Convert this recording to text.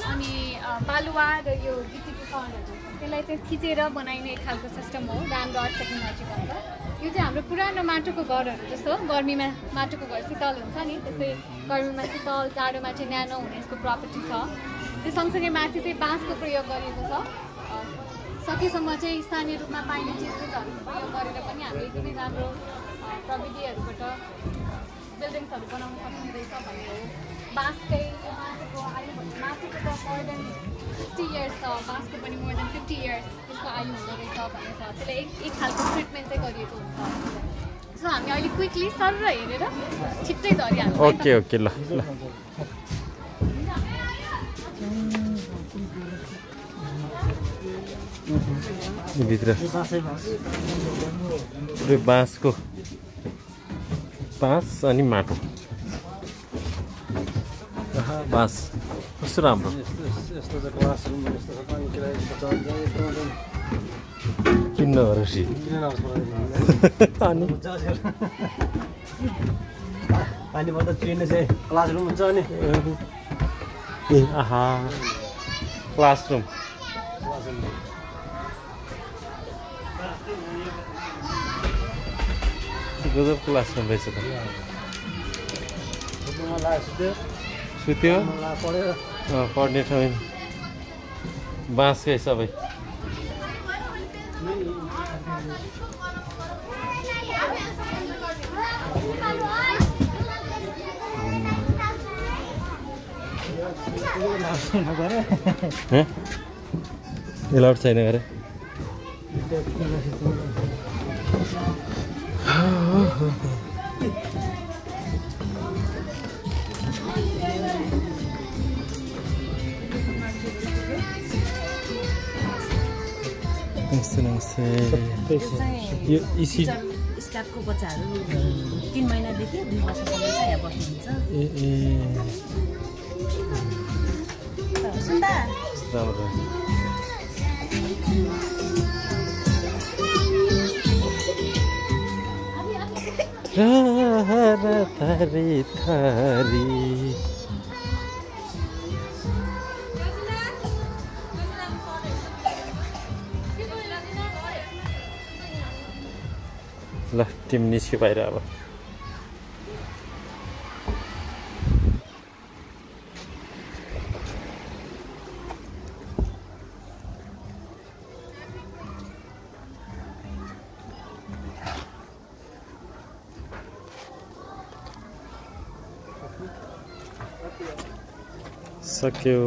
अनि बालुवा र यो गिटीको कणहरू त्यसलाई चाहिँ खिचेर बनाइने एक खालको सिस्टम हो ड्याम रड टेक्नोलोजी भन्छ। यो चाहिँ हाम्रो पुरानो माटोको घरहरू जस्तो गर्मीमा माटोको घर शीतल हुन्छ नि त्यस्तै गर्मीमा शीतल जाडोमा चाहिँ न्यानो हुने यसको प्रपर्टी छ। त्यो सँगसँगै माथि चाहिँ बाँसको प्रयोग गरिएको छ। सकेसम्म चाहिँ स्थानीय रूपमा पाइने चिजबिजहरू प्रयोग गरेर पनि हामीले एकदमै राम्रो प्रविधिहरूबाट बिल्डिङ्सहरू बनाउन सकिँदैछ भन्ने हो। बाँसकै माटोको आयु माथिको त मोर देन 50 इयर्स छ, बाँसको पनि मोर देन 50 इयर्स त्यसको आयु हुँदो रहेछ भन्ने छ। त्यसलाई एक खालको ट्रिटमेन्ट चाहिँ गरिएको हुन्छ। सो हामी अहिले क्विकली सर हेरेर छिट्टै झरिहाल्छौँ। ओके ओके ल ल भित्र पुरै बाँसको बाँस अनि माटो बाँस कस्तो राम्रो किन्न हरसी अनि पानी पर्दा चिन्ने चाहिँ क्लासरुम हुन्छ अनि ए आहा क्लासरुम गजब क्लासरुम रहेछ त सुत्यो पढ्ने ठाउँ बाँसकै सबै एलाउड छैन गरे नमस्ते यो इसी स्टाफको बच्चाहरू 3 महिनादेखि 2 वर्षसम्म चाहिँ यहाँ बस्नुहुन्छ। सुन्दा राम्रो थरी थरी ल टिम निस्क्यो बाहिर अब सक्यो।